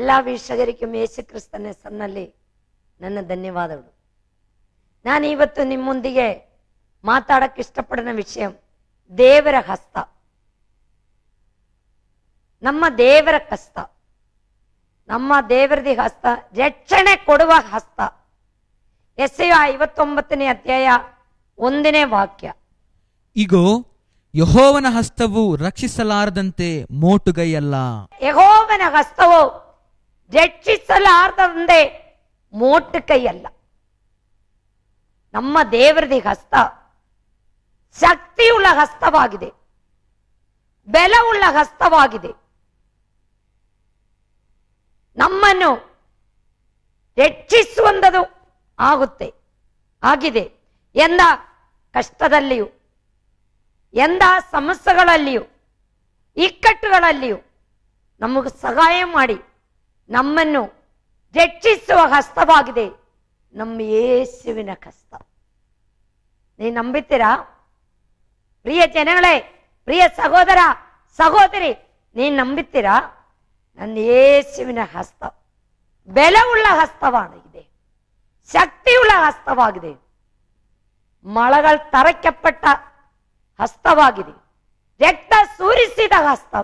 ಎಲ್ಲ ವೀಕ್ಷಕರಿಗೂ ಯೇಸು ಕ್ರಿಸ್ತನ ಹೆಸರಿನಲ್ಲಿ ನನ್ನ ಧನ್ಯವಾದಗಳು. ನಾನು ಇವತ್ತು ನಿಮ್ಮೊಂದಿಗೆ ಮಾತಾಡಕ್ಕೆ ಇಷ್ಟಪಡಿನ ವಿಷಯ ದೇವರ ಹಸ್ತ, ನಮ್ಮ ದೇವರ ಹಸ್ತ, ನಮ್ಮ ದೇವರದಿ ಹಸ್ತ, ರಕ್ಷಣೆ ಕೊಡುವ ಹಸ್ತ. ಯೆಶಾಯ 59ನೇ ಅಧ್ಯಾಯ 1ನೇ ವಾಕ್ಯ. ಇಗೋ, ಯೆಹೋವನ ಹಸ್ತವು ರಕ್ಷಿಸಲಾರದಂತೆ ಮೋಟುಗೈಯಲ್ಲ. ಯೆಹೋವನ ಹಸ್ತವು ರಕ್ಷಿಸಲಾರದಂತೆ ಮೋಟು ಕೈಯಲ್ಲ. ನಮ್ಮ ದೇವರದಿ ಹಸ್ತ ಶಕ್ತಿಯುಳ್ಳ ಹಸ್ತವಾಗಿದೆ, ಬಲವುಳ್ಳ ಹಸ್ತವಾಗಿದೆ. ನಮ್ಮನ್ನು ರಕ್ಷಿಸುವಂಥದ್ದು ಆಗಿದೆ. ಎಂದ ಕಷ್ಟದಲ್ಲಿಯೂ, ಎಂದ ಸಮಸ್ಯೆಗಳಲ್ಲಿಯೂ, ಇಕ್ಕಟ್ಟುಗಳಲ್ಲಿಯೂ ನಮಗೆ ಸಹಾಯ ಮಾಡಿ ನಮ್ಮನ್ನು ರಕ್ಷಿಸುವ ಹಸ್ತವಾಗಿದೆ ನಮ್ಮ ಯೇಸುವಿನ ಹಸ್ತ. ನೀವು ನಂಬುತ್ತೀರಾ? ಪ್ರಿಯ ಜನಗಳೇ, ಪ್ರಿಯ ಸಹೋದರ ಸಹೋದರಿ, ನೀನು ನಂಬುತ್ತೀರಾ? ನನ್ನ ಯೇಸುವಿನ ಹಸ್ತ ಬಲವುಳ್ಳ ಹಸ್ತವಾಗಿದೆ, ಶಕ್ತಿಯುಳ್ಳ ಹಸ್ತವಾಗಿದೆ, ಮೊಳಗಳು ತರಕಪಟ್ಟ ಹಸ್ತವಾಗಿದೆ, ರಕ್ತ ಸುರಿಸಿದ ಹಸ್ತ.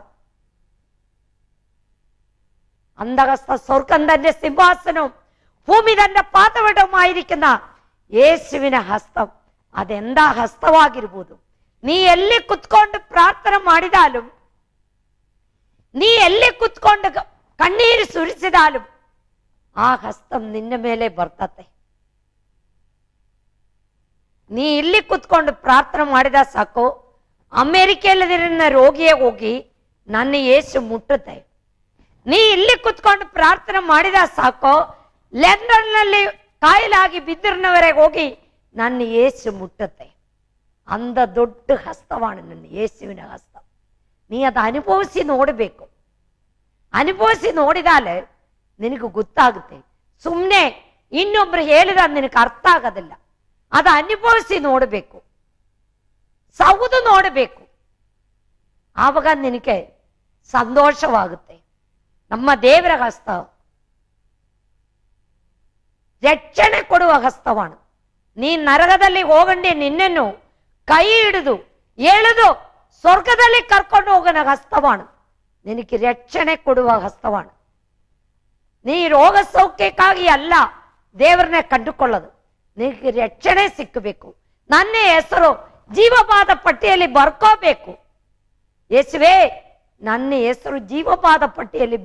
அந்த ஹஸ்தம் சொர்க்கம் தந்த சிம்மாசனம், பூமி தந்த ಪಾದವಟಮಾയിരിക്കുന്ന ಯೇಸುವಿನ ಹಸ್ತ. ಅದೆಂದ ಹಸ್ತವಾಗಿರ್ಬೋದು. ನೀ ಎಲ್ಲಿ ಕುತ್ಕೊಂಡು ಪ್ರಾರ್ಥನೆ ಮಾಡಿದಾലും, ನೀ ಎಲ್ಲಿ ಕುತ್ಕೊಂಡು ಕಣ್ಣೀರು ಸುರಿಸಿದಾലും ಆ ಹಸ್ತಂ ನಿನ್ನ ಮೇಲೆ ಬರ್ತತೆ. ನೀ ಇಲ್ಲಿ ಕುತ್ಕೊಂಡು ಪ್ರಾರ್ಥನೆ ಮಾಡಿದ ಸಾಕು, ಅಮೆರಿಕೆಯಲ್ಲಿನ ರೋಗಿಯೇ ಹೋಗಿ ನನ್ನ ಯೇಸು ಮುಟ್ಟುತ್ತೆ. ನೀ ಇಲ್ಲಿ ಕುತ್ಕೊಂಡು ಪ್ರಾರ್ಥನೆ ಮಾಡಿದ ಸಾಕು, ಲಂಡನ್ನಲ್ಲಿ ಕಾಯಿಲಾಗಿ ಬಿದ್ದಿರನವರೆಗೆ ಹೋಗಿ ನನ್ನ ಯೇಸು ಮುಟ್ಟುತ್ತೆ. ಅಂದ ದೊಡ್ಡ ಹಸ್ತವಾണ് ನನ್ನ ಯೇಸುವಿನ ಹಸ್ತ. ನೀ ಅದು ಅನುಭವಿಸಿ ನೋಡಬೇಕು. ಅನುಭವಿಸಿ ನೋಡಿದಾಲೆ ನಿನಗೆ ಗೊತ್ತಾಗುತ್ತೆ. ಸುಮ್ಮನೆ ಇನ್ನೊಬ್ರು ಹೇಳಿದ ನಿನಗೆ ಅರ್ಥ ಆಗೋದಿಲ್ಲ. ಅದು ಅನುಭವಿಸಿ ನೋಡಬೇಕು, ಸೌದು ನೋಡಬೇಕು. ಆವಾಗ ನಿನಗೆ ಸಂತೋಷವಾಗುತ್ತೆ. ನಮ್ಮ ದೇವರ ಹಸ್ತ ರಕ್ಷಣೆ ಕೊಡುವ ಹಸ್ತವಾണ്. ನೀ ನರಕದಲ್ಲಿ ಹೋಗಂಡೆ ನಿನ್ನನ್ನು ಕೈ ಹಿಡಿದು ಎಳೆದು ಸ್ವರ್ಗದಲ್ಲಿ ಕರ್ಕೊಂಡು ಹೋಗನ ಹಸ್ತವಾണ്. ನಿನಗೆ ರಕ್ಷಣೆ ಕೊಡುವ ಹಸ್ತವಾണ്. ನೀ ರೋಗ ಸೌಖ್ಯಕ್ಕಾಗಿ ಅಲ್ಲ ದೇವರನ್ನೇ ಕಂಡುಕೊಳ್ಳೋದು, ನಿನಗೆ ರಕ್ಷಣೆ ಸಿಕ್ಕಬೇಕು. ನನ್ನ ಹೆಸರು ಜೀವಪಾದ ಪಟ್ಟಿಯಲ್ಲಿ ಬರ್ಕೋಬೇಕು. ಯೇಸುವೇ, ನನ್ನ ಹೆಸರು ಜೀವಪಾದ ಪಟ್ಟಿಯಲ್ಲಿ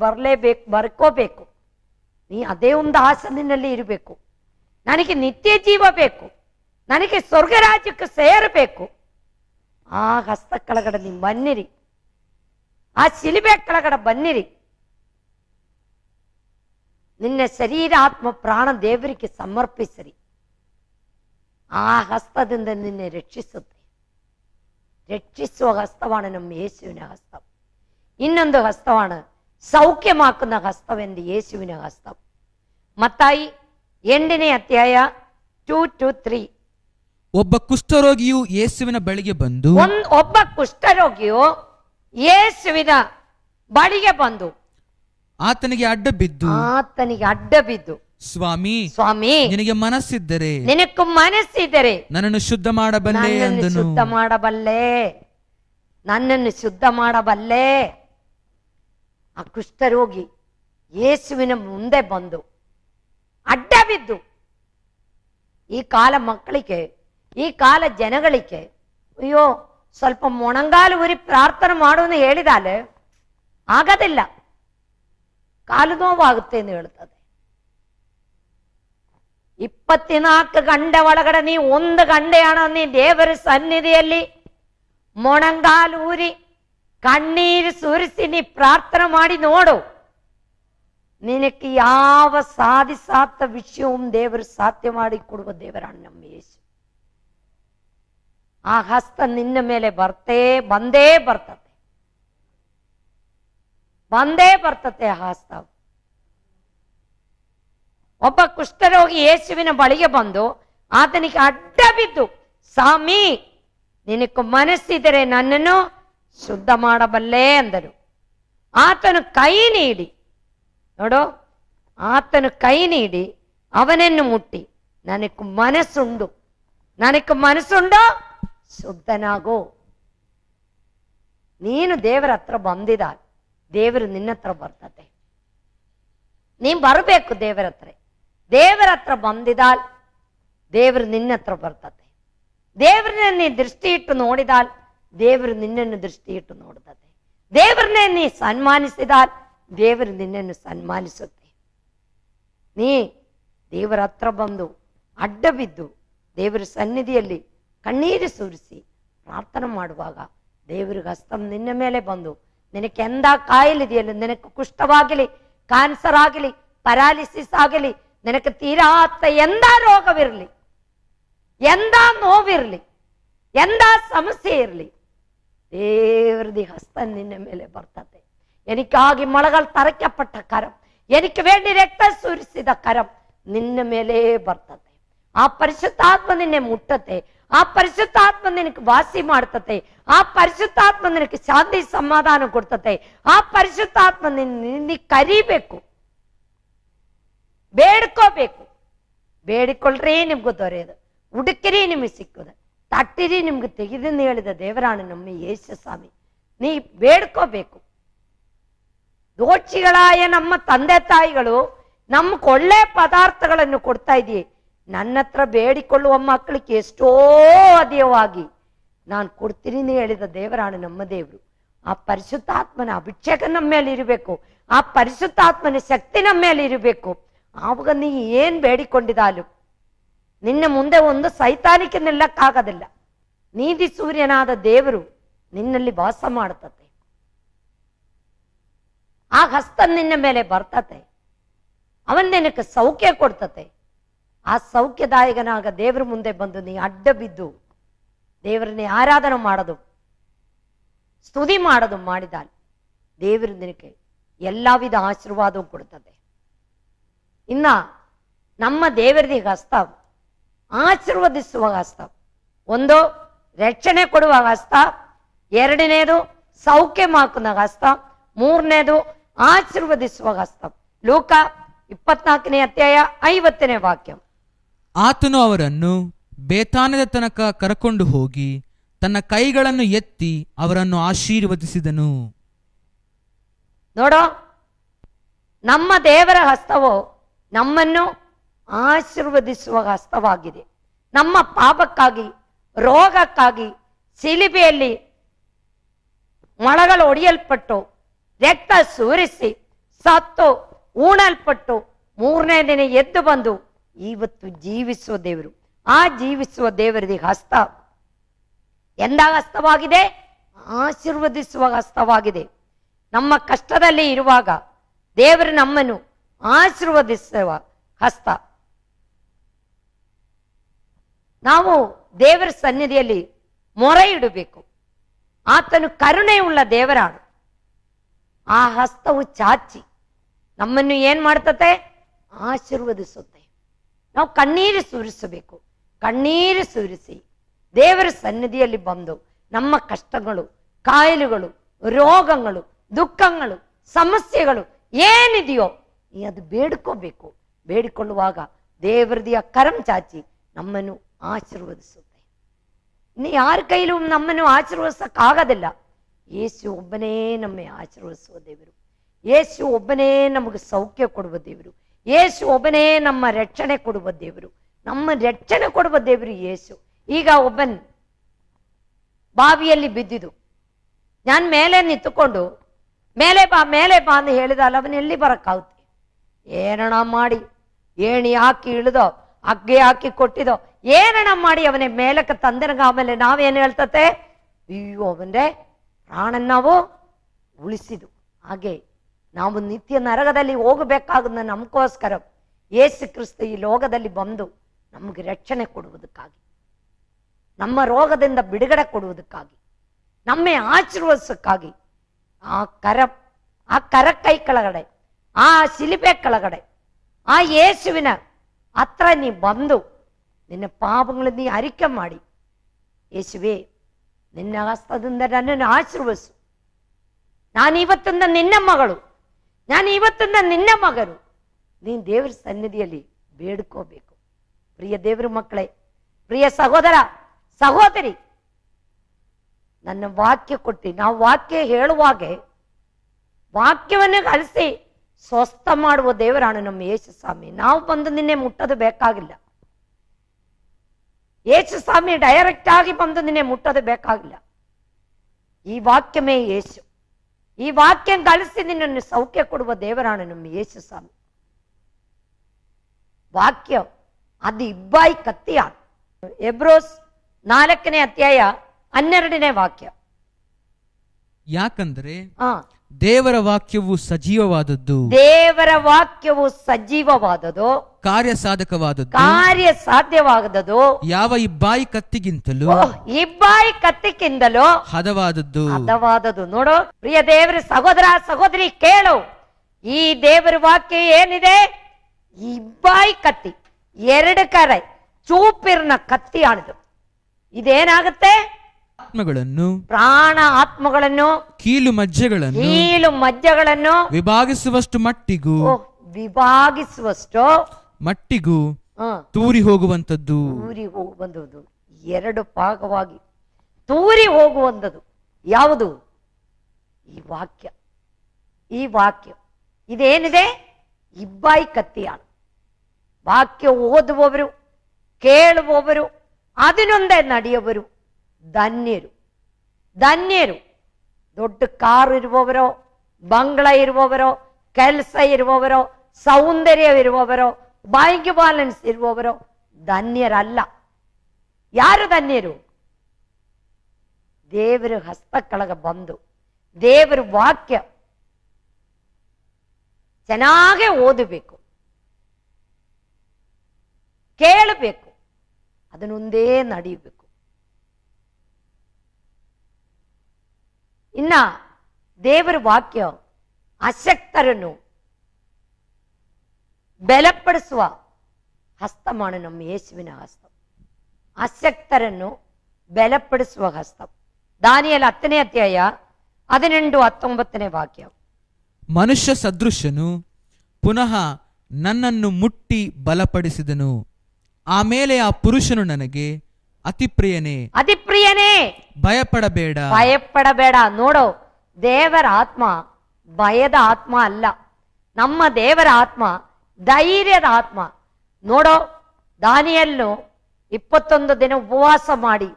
ಬರ್ಕೋಬೇಕು. ನೀ ಅದೇ ಒಂದು ಆಸೆ ನಿನ್ನಲ್ಲಿ ಇರಬೇಕು. ನನಗೆ ನಿತ್ಯ ಜೀವ ಬೇಕು, ನನಗೆ ಸ್ವರ್ಗ ರಾಜ್ಯಕ್ಕೆ ಸೇರಬೇಕು. ಆ ಹಸ್ತ ಕೆಳಗಡೆ ನೀವು ಬನ್ನಿರಿ, ಆ ಶಿಲುಬೆ ಕೆಳಗಡೆ ಬನ್ನಿರಿ. ನಿನ್ನ ಶರೀರ ಆತ್ಮ ಪ್ರಾಣ ದೇವರಿಗೆ ಸಮರ್ಪಿಸಿರಿ. ಆ ಹಸ್ತದಿಂದ ನಿನ್ನೆ ರಕ್ಷಿಸುತ್ತೆ. ರಕ್ಷಿಸುವ ಹಸ್ತವಾണ് ನಮ್ಮ ಯೇಸುವಿನ ಹಸ್ತ. ಇನ್ನೊಂದು ಹಸ್ತವಾണ് ಸೌಖ್ಯಮಾക്കുന്ന ಹಸ್ತವೆಂದು ಯೇಸುವಿನ ಹಸ್ತ. ಮತ್ತಾಯಿ 8ನೇ ಅಧ್ಯಾಯ 2-3. ಒಬ್ಬ ಕುಷ್ಠರೋಗಿಯು ಯೇಸುವಿನ ಬಳಿಗೆ ಬಂದು ಒಬ್ಬ ಕುಷ್ಠರೋಗಿಯು ಯೇಸುವಿನ ಬಳಿಗೆ ಬಂದು ಆತನಿಗೆ ಅಡ್ಡ ಬಿದ್ದು ಸ್ವಾಮಿ, ನಿನಗೆ ಮನಸ್ಸಿದ್ದರೆ ನನ್ನನ್ನು ಶುದ್ಧ ಮಾಡಬಲ್ಲೆ ಎಂದನು. ನನ್ನನ್ನು ಶುದ್ಧ ಮಾಡಬಲ್ಲೆ. ಆ ಕುಷ್ಠರೋಗಿ ಯೇಸುವಿನ ಮುಂದೆ ಬಂದು ಅಡ್ಡ ಬಿದ್ದು, ಈ ಕಾಲ ಮಕ್ಕಳಿಗೆ, ಈ ಕಾಲ ಜನಗಳಿಗೆ, ಅಯ್ಯೋ ಸ್ವಲ್ಪ ಮೊಣಂಗಾಲು ಉರಿ ಪ್ರಾರ್ಥನೆ ಮಾಡುವುದು ಹೇಳಿದಾಲೆ ಆಗೋದಿಲ್ಲ, ಕಾಲು ನೋವಾಗುತ್ತೆ ಎಂದು ಹೇಳ್ತದೆ. 24 ಗಂಟೆ ಒಳಗಡೆ ನೀ 1 ಗಂಟೆಯಾಣ ನೀ ದೇವರ ಸನ್ನಿಧಿಯಲ್ಲಿ ಮೊಣಂಗಾಲು ಊರಿ ಕಣ್ಣೀರು ಸುರಿಸಿ ನೀ ಪ್ರಾರ್ಥನೆ ಮಾಡಿ ನೋಡು. ನಿನಗೆ ಯಾವ ಸಾಧಿಸಾತ ವಿಷಯವೂ ದೇವರು ಸಾಧ್ಯ ಮಾಡಿ ಕೊಡುವ ದೇವರಾണ് ನಮ್ಮ ಯೇಸು. ಆ ಹಸ್ತ ನಿನ್ನ ಮೇಲೆ ಬಂದೇ ಬರ್ತತೆ ಆ ಹಸ್ತ. ಒಬ್ಬ ಕುಷ್ಠರೋಗಿ ಯೇಸುವಿನ ಬಳಿಗೆ ಬಂದು ಆತನಿಗೆ ಅಡ್ಡ ಬಿದ್ದು, ಸ್ವಾಮಿ, ನಿನಗೆ ಮನಸ್ಸಿದರೆ ನನ್ನನ್ನು ಶುದ್ಧ ಮಾಡಬಲ್ಲೆ ಎಂದರು. ಆತನು ಕೈ ನೀಡಿ ನೋಡು, ಆತನು ಕೈ ನೀಡಿ ಅವನನ್ನು ಮುಟ್ಟಿ, ನನಗೆ ಮನಸ್ಸುಂಡು ಶುದ್ಧನಾಗೋ. ನೀನು ದೇವರ ಹತ್ರ ಬಂದಿದ್ದಾಳೆ, ದೇವರು ನಿನ್ನ ಹತ್ರ ಬರ್ತದೆ. ನೀನ್ ಬರಬೇಕು ದೇವರ ಹತ್ರ ಬಂದಿದ್ದಾಲ್ ದೇವರು ನಿನ್ನ ಹತ್ರ ಬರ್ತದೆ. ದೇವರನ್ನ ನೀ ದೃಷ್ಟಿ ಇಟ್ಟು ನೋಡಿದಾಲ್ ದೇವರು ನಿನ್ನನ್ನು ದೃಷ್ಟಿ ಇಟ್ಟು ನೋಡ್ತದೆ. ದೇವರನ್ನೇ ನೀ ಸನ್ಮಾನಿಸಿದಾಲ್ ದೇವರು ನಿನ್ನನ್ನು ಸನ್ಮಾನಿಸುತ್ತೆ. ನೀ ದೇವರ ಹತ್ರ ಬಂದು ಅಡ್ಡ ಬಿದ್ದು ದೇವರ ಸನ್ನಿಧಿಯಲ್ಲಿ ಕಣ್ಣೀರು ಸುರಿಸಿ ಪ್ರಾರ್ಥನೆ ಮಾಡುವಾಗ ದೇವರಿಗೆ ಹಸ್ತ ನಿನ್ನ ಮೇಲೆ ಬಂದು, ನಿನಗೆ ಎಂದ ಕಾಯಿಲಿದೆಯಲ್ಲ, ನಿನಗೆ ಕುಷ್ಠವಾಗಲಿ, ಕ್ಯಾನ್ಸರ್ ಆಗಲಿ, ಪ್ಯಾರಾಲಿಸಿಸ್ ಆಗಲಿ, ನಿನಗೆ ತೀರಾത്ത ಎಂದ ರೋಗವಿರಲಿ, ಎಂದ ನೋವಿರಲಿ, ಎಂದ ಸಮಸ್ಯೆ ಇರಲಿ, தேவரதி ஹஸ்தம் நின்ன மேலே பர்த்ததே. எனக்காகி மலகள் தரைக்கப்பட்ட கரம், எனக்கு வேண்டி ரத்த சுரிಸಿದ கரம் ನಿನ್ನ ಮೇಲೆ ಬರ್ತದೆ. ಆ ಪರಿಶುದ್ಧಾತ್ಮ ನಿನ್ನೆ ಮುಟ್ಟತೆ, ಆ ಪರಿಶುದ್ಧಾತ್ಮ ನಿನಗೆ ವಾಸಿ ಮಾಡ್ತತೆ, ಆ ಪರಿಶುದ್ಧಾತ್ಮ ನಿನಗೆ ಶಾಂತಿ ಸಮಾಧಾನ ಕೊಡ್ತತೆ, ಆ ಪರಿಶುದ್ಧಾತ್ಮ ನಿನ್ನ ಕರಿಬೇಕು, ಬೇಡ್ಕೋಬೇಕು. ಬೇಡಿಕೊಳ್ಳ್ರಿ ನಿಮ್ಗೆ ದೊರೆಯದು, ಹುಡುಕಿರಿ ನಿಮಗೆ ಸಿಕ್ಕುದು, ತಟ್ಟಿರಿ ನಿಮ್ಗೆ ತೆಗೆದೆಂದು ಹೇಳಿದ ದೇವರಾಣ ನಮ್ಮ ಯೇಸು ಸ್ವಾಮಿ. ನೀ ಬೇಡ್ಕೋಬೇಕು. ದೋಷಿಗಳಾಯ ನಮ್ಮ ತಂದೆ ತಾಯಿಗಳು ನಮ್ಗೆ ಒಳ್ಳೆ ಪದಾರ್ಥಗಳನ್ನು ಕೊಡ್ತಾ ಇದೀವಿ, ನನ್ನ ಹತ್ರ ಬೇಡಿಕೊಳ್ಳುವ ಮಕ್ಕಳಿಗೆ ಎಷ್ಟೋ ಅಧಿಕವಾಗಿ ನಾನು ಕೊಡ್ತೀನಿ ಹೇಳಿದ ದೇವರಾಣ ನಮ್ಮ ದೇವರು. ಆ ಪರಿಶುದ್ಧಾತ್ಮನ ಅಭಿಷೇಕ ನಮ್ಮ ಮೇಲೆ ಇರಬೇಕು, ಆ ಪರಿಶುದ್ಧಾತ್ಮನ ಶಕ್ತಿ ನಮ್ಮ ಮೇಲೆ ಇರಬೇಕು. ಆವಾಗ ನೀ ಏನ್ ಬೇಡಿಕೊಂಡಿದ್ದಾಲು ನಿನ್ನ ಮುಂದೆ ಒಂದು ಸೈತಾನಿಕೆ ನಿಲ್ಲಕ್ಕಾಗದಿಲ್ಲ. ನೀತಿ ಸೂರ್ಯನಾದ ದೇವರು ನಿನ್ನಲ್ಲಿ ವಾಸ ಮಾಡ್ತತೆ. ಆ ಹಸ್ತ ನಿನ್ನ ಮೇಲೆ ಬರ್ತತೆ, ಅವನ್ ನಿನಗೆ ಸೌಖ್ಯ ಕೊಡ್ತತೆ. ಆ ಸೌಖ್ಯದಾಯಕನಾಗ ದೇವರ ಮುಂದೆ ಬಂದು ನೀ ಅಡ್ಡ ಬಿದ್ದು ದೇವರನ್ನೇ ಆರಾಧನೆ ಮಾಡೋದು, ಸ್ತುತಿ ಮಾಡೋದು ಮಾಡಿದಾಲ್ ದೇವರು ನಿನಗೆ ಎಲ್ಲಾ ವಿಧ ಆಶೀರ್ವಾದವೂ ಕೊಡ್ತದೆ. ಇನ್ನ ನಮ್ಮ ದೇವರದಿ ಹಸ್ತ ಆಶೀರ್ವದಿಸುವ ಹಸ್ತ. ಒಂದು ರಕ್ಷಣೆ ಕೊಡುವ ಹಸ್ತ, ಎರಡನೇದು ಸೌಖ್ಯ ಮಾಕುನ ಹಸ್ತ, ಮೂರನೇದು ಆಶೀರ್ವದಿಸುವ ಹಸ್ತ. ಲೂಕ 24ನೇ ಅಧ್ಯಾಯ 50ನೇ ವಾಕ್ಯ. ಆತನು ಅವರನ್ನು ಬೇತಾನದ ತನಕ ಕರಕೊಂಡು ಹೋಗಿ ತನ್ನ ಕೈಗಳನ್ನು ಎತ್ತಿ ಅವರನ್ನು ಆಶೀರ್ವದಿಸಿದನು. ನೋಡೋ, ನಮ್ಮ ದೇವರ ಹಸ್ತವು ನಮ್ಮನ್ನು ಆಶೀರ್ವದಿಸುವ ಹಸ್ತವಾಗಿದೆ. ನಮ್ಮ ಪಾಪಕ್ಕಾಗಿ, ರೋಗಕ್ಕಾಗಿ ಶಿಲುಬೆಯಲ್ಲಿ ಮೊಳಗಳು ಹೊಡೆಯಲ್ಪಟ್ಟು ರಕ್ತ ಸುರಿಸಿ ಸತ್ತು ಉಣಲ್ಪಟ್ಟು ಮೂರನೇ ದಿನ ಎದ್ದು ಬಂದು ಇವತ್ತು ಜೀವಿಸುವ ದೇವರು. ಆ ಜೀವಿಸುವ ದೇವರದಿ ಹಸ್ತ ಎಂದ ಹಸ್ತವಾಗಿದೆ? ಆಶೀರ್ವದಿಸುವ ಹಸ್ತವಾಗಿದೆ. ನಮ್ಮ ಕಷ್ಟದಲ್ಲಿ ಇರುವಾಗ ದೇವರು ನಮ್ಮನ್ನು ಆಶೀರ್ವದಿಸುವ ಹಸ್ತ. ನಾವು ದೇವರ ಸನ್ನಿಧಿಯಲ್ಲಿ ಮೊರೆ ಇಡಬೇಕು. ಆತನು ಕರುಣೆಯುಳ್ಳ ದೇವರಾಡು. ಆ ಹಸ್ತವು ಚಾಚಿ ನಮ್ಮನ್ನು ಏನ್ ಮಾಡ್ತತೆ? ಆಶೀರ್ವದಿಸುತ್ತೆ. ನಾವು ಕಣ್ಣೀರು ಸುರಿಸಬೇಕು. ಕಣ್ಣೀರು ಸುರಿಸಿ ದೇವರ ಸನ್ನಿಧಿಯಲ್ಲಿ ಬಂದು ನಮ್ಮ ಕಷ್ಟಗಳು, ಕಾಯಿಲೆಗಳು, ರೋಗಗಳು, ದುಃಖಗಳು, ಸಮಸ್ಯೆಗಳು ಏನಿದೆಯೋ ಅದು ಬೇಡ್ಕೋಬೇಕು. ಬೇಡಿಕೊಳ್ಳುವಾಗ ದೇವರದಿಯ ಕರಂ ಚಾಚಿ ನಮ್ಮನ್ನು ಆಶೀರ್ವದಿಸುತ್ತೆ. ಇನ್ನು ಯಾರ ಕೈಲೂ ನಮ್ಮನ್ನು ಆಶೀರ್ವದಿಸಕ್ಕಾಗೋದಿಲ್ಲ. ಯೇಸು ಒಬ್ಬನೇ ನಮ್ಮ ಆಶೀರ್ವದಿಸುವ ದೇವರು. ಯೇಸು ಒಬ್ಬನೇ ನಮಗೆ ಸೌಖ್ಯ ಕೊಡುವ ದೇವರು. ಯೇಸು ಒಬ್ಬನೇ ನಮ್ಮ ರಕ್ಷಣೆ ಕೊಡುವ ದೇವರು. ನಮ್ಮ ರಕ್ಷಣೆ ಕೊಡುವ ದೇವರು ಯೇಸು. ಈಗ ಒಬ್ಬನ್ ಬಾವಿಯಲ್ಲಿ ಬಿದ್ದಿದ್ದು, ನಾನು ಮೇಲೆ ನಿಂತುಕೊಂಡು ಮೇಲೆ ಬಾ ಅಂತ ಹೇಳಿದಲ್ಲ, ಅವನು ಎಲ್ಲಿ ಬರಕ್ಕಾಗುತ್ತೆ? ಏನಣ ಮಾಡಿ ಏಣಿ ಹಾಕಿ ಇಳಿದೋ, ಅಗ್ಗೆ ಹಾಕಿ ಕೊಟ್ಟಿದೋ, ಏನಣ ಮಾಡಿ ಅವನೇ ಮೇಲಕ್ಕೆ ತಂದನಗ. ಆಮೇಲೆ ನಾವೇನು ಹೇಳ್ತತೆ? ಅಯ್ಯೋ ಅವನ್ನೇ ಪ್ರಾಣನ್ ನಾವು ಉಳಿಸಿದು. ಹಾಗೆ ನಾವು ನಿತ್ಯ ನರಕದಲ್ಲಿ ಹೋಗಬೇಕಾಗದ ನಮಗೋಸ್ಕರ ಯೇಸು ಕ್ರಿಸ್ತ ಈ ಲೋಕದಲ್ಲಿ ಬಂದು ನಮಗೆ ರಕ್ಷಣೆ ಕೊಡುವುದಕ್ಕಾಗಿ, ನಮ್ಮ ರೋಗದಿಂದ ಬಿಡುಗಡೆ ಕೊಡುವುದಕ್ಕಾಗಿ, ನಮ್ಮ ಆಶೀರ್ವದಿಸಕ್ಕಾಗಿ ಆ ಕರ ಕೈ ಕೆಳಗಡೆ, ಆ ಶಿಲುಬೆ ಕೆಳಗಡೆ, ಆ ಯೇಸುವಿನ ಹತ್ರ ನೀ ಬಂದು ನಿನ್ನ ಪಾಪಗಳನ್ನು ನೀ ಅರಿಕೆ ಮಾಡಿ, ಯೇಸುವೇ ನಿನ್ನ ಹಸ್ತದಿಂದ ನನ್ನನ್ನು ಆಶೀರ್ವದಿಸು, ನಾನಿವತ್ತಿಂದ ನಿನ್ನ ಮಗಳು, ನಾನು ಇವತ್ತಿಂದ ನಿನ್ನ ಮಗನು. ನೀನ್ ದೇವರ ಸನ್ನಿಧಿಯಲ್ಲಿ ಬೇಡ್ಕೋಬೇಕು. ಪ್ರಿಯ ದೇವರ ಮಕ್ಕಳೇ, ಪ್ರಿಯ ಸಹೋದರ ಸಹೋದರಿ, ನನ್ನ ವಾಕ್ಯ ಕೊಟ್ಟು ನಾವು ವಾಕ್ಯ ಹೇಳುವಾಗೆ ವಾಕ್ಯವನ್ನು ಕಳಿಸಿ ಸ್ವಸ್ಥ ಮಾಡುವ ದೇವರಾണ് ನಮ್ಮ ಯೇಸು ಸ್ವಾಮಿ. ನಾವು ಬಂದು ನಿನ್ನೆ ಮುಟ್ಟೋದು ಬೇಕಾಗಿಲ್ಲ. ಯೇಸು ಸ್ವಾಮಿ ಡೈರೆಕ್ಟ್ ಆಗಿ ಬಂದು ನಿನ್ನೆ ಮುಟ್ಟೋದು ಬೇಕಾಗಿಲ್ಲ. ಈ ವಾಕ್ಯಮೇ ಯೇಸು. ಈ ವಾಕ್ಯ ಕಳಿಸಿ ನಿನ್ನನ್ನು ಸೌಖ್ಯ ಕೊಡುವ ದೇವರಾണ് ನಮ್ಮ ಯೇಸು ಸ್ವಾಮಿ. ವಾಕ್ಯ ಅದು ಇಬ್ಬಾಯಿ ಕತ್ತಿಯಾണ്. ಎಬ್ರೋಸ್ 4ನೇ ಅಧ್ಯಾಯ 12ನೇ ವಾಕ್ಯ. ಯಾಕಂದ್ರೆ ದೇವರ ವಾಕ್ಯವು ಸಜೀವವಾದದ್ದು, ದೇವರ ವಾಕ್ಯವು ಸಜೀವವಾದದ್ದು, ಕಾರ್ಯ ಸಾಧ್ಯವಾದದ್ದು, ಯಾವ ಇಬ್ಬಾಯಿ ಕತ್ತಿಗಿಂತಲೂ ಹದವಾದದ್ದು. ನೋಡು ಪ್ರಿಯ ದೇವರ ಸಹೋದರ ಸಹೋದರಿ, ಕೇಳು, ಈ ದೇವರ ವಾಕ್ಯ ಏನಿದೆ, ಇಬ್ಬಾಯಿ ಕತ್ತಿ, 2 ಕರೆ ಚೂಪಿರ್ನ ಕತ್ತಿಯಾಣಿದು. ಇದೇನಾಗುತ್ತೆ? ಆತ್ಮಗಳನ್ನು, ಪ್ರಾಣ ಆತ್ಮಗಳನ್ನು, ಕೀಲು ಮಜ್ಜೆಗಳನ್ನು ವಿಭಾಗಿಸುವಷ್ಟು ಮಟ್ಟಿಗೂ ತೂರಿ ಹೋಗುವಂಥದ್ದು. 2 ಭಾಗವಾಗಿ ತೂರಿ ಹೋಗುವಂಥದ್ದು ಯಾವುದು? ಈ ವಾಕ್ಯ. ಈ ವಾಕ್ಯ ಇದೇನಿದೆ, ಇಬ್ಬಾಯಿ ಕತ್ತಿಯಾണ്. ವಾಕ್ಯ ಓದುವವರು, ಕೇಳುವವರು, അതിനൊಂದೇ ನಡೆಯುವವರು ಧನ್ಯರು. ದೊಡ್ಡ ಕಾರು ಇರುವವರೋ, ಬಂಗ್ಲ ಇರುವವರೋ, ಕೆಲಸ ಇರುವವರೋ, ಸೌಂದರ್ಯವಿರುವವರೋ, ಬ್ಯಾಂಕ್ ಬ್ಯಾಲೆನ್ಸ್ ಇರುವವರೋ ಧನ್ಯರಲ್ಲ. ಯಾರು ಧನ್ಯರು? ದೇವರ ಹಸ್ತಕ್ಕೊಳಗ ಬಂದು ದೇವರ ವಾಕ್ಯ ಚೆನ್ನಾಗಿ ಓದಬೇಕು, ಕೇಳಬೇಕು, ಅದನ್ನೊಂದೇ ನಡೆಯಬೇಕು. ಇನ್ನ ದೇವರ ವಾಕ್ಯ ಅಶಕ್ತರನ್ನು ಬಲಪಡಿಸುವ ಹಸ್ತಮಾನು ನಮ್ಮ ಯೇಸುವಿನ ಹಸ್ತ. ಅಶಕ್ತರನ್ನು ಬಲಪಡಿಸುವ ಹಸ್ತ. ದಾನಿಯೇಲ 10ನೇ ಅಧ್ಯಾಯ 18-19ನೇ ವಾಕ್ಯ. ಮನುಷ್ಯ ಸದೃಶನು ಪುನಃ ನನ್ನನ್ನು ಮುಟ್ಟಿ ಬಲಪಡಿಸಿದನು. ಆಮೇಲೆ ಆ ಪುರುಷನು ನನಗೆ, ಅತಿ ಪ್ರಿಯನೇ, ಭಯಪಡಬೇಡ. ನೋಡು, ದೇವರ ಆತ್ಮ ಭಯದ ಆತ್ಮ ಅಲ್ಲ. ನಮ್ಮ ದೇವರ ಆತ್ಮ ಧೈರ್ಯದ ಆತ್ಮ. ನೋಡೋ, ದಾನಿಯೇಲನು 21 ದಿನ ಉಪವಾಸ ಮಾಡಿ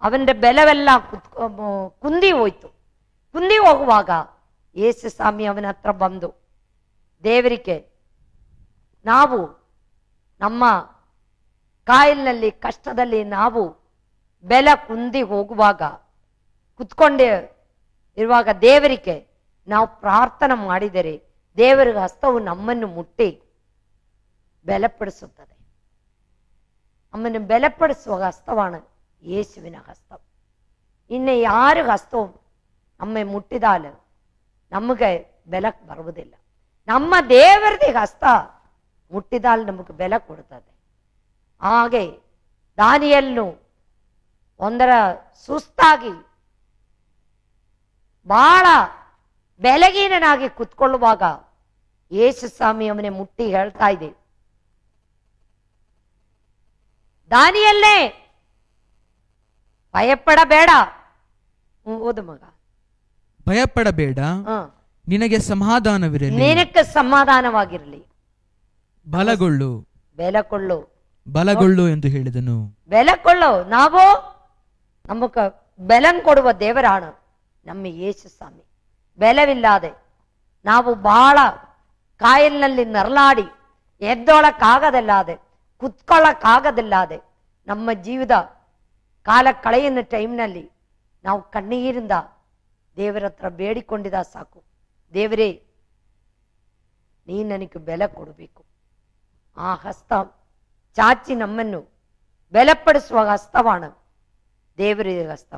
ಅವನ ಬೆಲವೆಲ್ಲ ಕುಂದಿ ಹೋಯ್ತು. ಕುಂದಿ ಹೋಗುವಾಗ ಯೇಸು ಸ್ವಾಮಿ ಅವನ ಹತ್ರ ಬಂದು, ದೇವರಿಗೆ ನಾವು ನಮ್ಮ ಕಾಯಿಲ್ನಲ್ಲಿ ಕಷ್ಟದಲ್ಲಿ ನಾವು ಬೆಲ ಕುಂದಿ ಹೋಗುವಾಗ ಕುತ್ಕೊಂಡೇ ಇರುವಾಗ ದೇವರಿಗೆ ನಾವು ಪ್ರಾರ್ಥನೆ ಮಾಡಿದರೆ ದೇವರ ಹಸ್ತವು ನಮ್ಮನ್ನು ಮುಟ್ಟಿ ಬಲಪಡಿಸುತ್ತದೆ. ನಮ್ಮನ್ನು ಬಲಪಡಿಸುವ ಹಸ್ತವಾണ് ಯೇಸುವಿನ ಹಸ್ತ. ಇನ್ನು ಯಾರು ಹಸ್ತവും നമ്മെ മുട്ടിതാൽ നമുക്ക് ബല ಬರುವುದಿಲ್ಲ. ನಮ್ಮ ದೇವರದೇ ಹಸ್ತ ಮುಟ್ಟಿದಾൽ ನಮಗೆ ಬೆಲೆ ಕೊಡುತ್ತದೆ. ಹಾಗೆ ದಾನಿಯೇಲನು ಒಂದರ ಸುಸ್ತಾಗಿ ಬಹಳ ಬೆಲಗೀನನಾಗಿ ಕುತ್ಕೊಳ್ಳುವಾಗ ಯೇಸು ಸ್ವಾಮಿ ಅವನೇ ಮುಟ್ಟಿ ಹೇಳ್ತಾ ಇದೆ, ದಾನಿಯೇಲನೇ ಭಯಪಡಬೇಡ. ಓದು ಮಗ. ಭಯಪಡಬೇಡ, ನಿನಗೆ ಸಮಾಧಾನವಿರಲಿ, ನಿನಗೆ ಸಮಾಧಾನವಾಗಿರಲಿ, ಬಲಗೊಳ್ಳು ಎಂದು ಹೇಳಿದನು. ಬೆಲಕೊಳ್ಳು. ನಾವು ನಮಗ ಬೆಲಂ ಕೊಡುವ ದೇವರಾണ് ನಮ್ಮ ಯೇಸು ಸ್ವಾಮಿ. ಬೆಲವಿಲ್ಲದೆ ನಾವು ಬಹಳ ಕಾಯಿಲ್ನಲ್ಲಿ ನರಳಾಡಿ ಎದ್ದೊಳಕ್ಕಾಗದಿಲ್ಲದೆ ಕುತ್ಕೊಳ್ಳಕ್ಕಾಗದಿಲ್ಲದೆ ನಮ್ಮ ಜೀವದ ಕಾಲ ಕಳೆಯುವ ಟೈಮ್ನಲ್ಲಿ ನಾವು ಕಣ್ಣೀರಿಂದ ದೇವರ ಹತ್ರ ಬೇಡಿಕೊಂಡಿದ ಸಾಕು, ದೇವರೇ ನೀನು ನನಗೆ ಬೆಲೆ ಕೊಡಬೇಕು. ಆ ಹಸ್ತ ಚಾಚಿ ನಮ್ಮನ್ನು ಬಲಪಡಿಸುವ ಹಸ್ತವಾണ് ದೇವರ ಹಸ್ತ.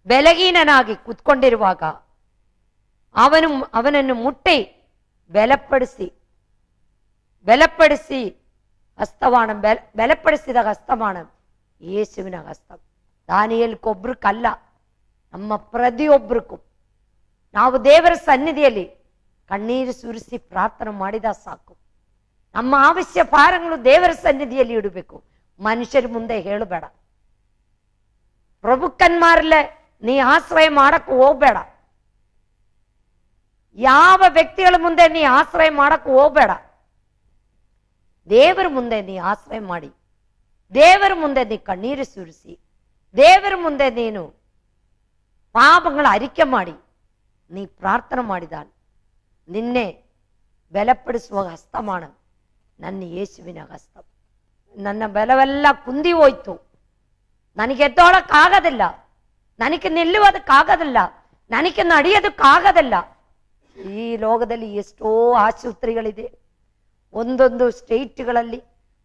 ಬೆಲಗೀನನಾಗಿ ಕುತ್ಕೊಂಡಿರುವಾಗ ಅವನನ್ನು ಮುಟ್ಟಿ ಬಲಪಡಿಸಿ ಹಸ್ತವಾണ്, ಬಲಪಡಿಸಿದ ಹಸ್ತವಾണ് ಯೇಸುವಿನ ಹಸ್ತ. ದಾನಿಯೇಲನಿಗೊಬ್ಬರಿಗಲ್ಲ, ನಮ್ಮ ಪ್ರತಿಯೊಬ್ಬರಿಗೂ ನಾವು ದೇವರ ಸನ್ನಿಧಿಯಲ್ಲಿ ಕಣ್ಣೀರು ಸುರಿಸಿ ಪ್ರಾರ್ಥನೆ ಮಾಡಿದ ಸಾಕು. ನಮ್ಮ ಅವಶ್ಯ ಭಾರಗಳು ದೇವರ ಸನ್ನಿಧಿಯಲ್ಲಿ ಇಡಬೇಕು, ಮನುಷ್ಯರ ಮುಂದೆ ಹೇಳಬೇಡ. ಪ್ರಭುಕನ್ಮಾರಲ್ಲೇ ನೀ ಆಶ್ರಯ ಮಾಡಕ್ಕೆ ಹೋಗ್ಬೇಡ. ಯಾವ ವ್ಯಕ್ತಿಗಳ ಮುಂದೆ ನೀ ಆಶ್ರಯ ಮಾಡಕ್ಕೆ ಹೋಗ್ಬೇಡ. ದೇವರ ಮುಂದೆ ನೀ ಆಶ್ರಯ ಮಾಡಿ, ದೇವರ ಮುಂದೆ ನೀ ಕಣ್ಣೀರು ಸುರಿಸಿ, ದೇವರ ಮುಂದೆ ನೀನು ಪಾಪಗಳ ಅರಿಕೆ ಮಾಡಿ ನೀ ಪ್ರಾರ್ಥನೆ ಮಾಡಿದಾನ ನಿನ್ನೆ ಬಲಪಡಿಸುವ ಹಸ್ತಮಾನ ನನ್ನ ಯೇಸುವಿನ ಹಸ್ತ. ನನ್ನ ಬಲವೆಲ್ಲ ಕುಂದಿ ಹೋಯ್ತು, ನನಗೆ ಎದ್ದೋಳಕ್ಕಾಗದಿಲ್ಲ, ನನಗೆ ನಿಲ್ಲುವುದಕ್ಕಾಗದಿಲ್ಲ, ನನಗೆ ನಡೆಯೋದಕ್ಕಾಗದಿಲ್ಲ. ಈ ಲೋಕದಲ್ಲಿ ಎಷ್ಟೋ ಆಸ್ಪತ್ರೆಗಳಿದೆ, ಒಂದೊಂದು ಸ್ಟೇಟ್ಗಳಲ್ಲಿ,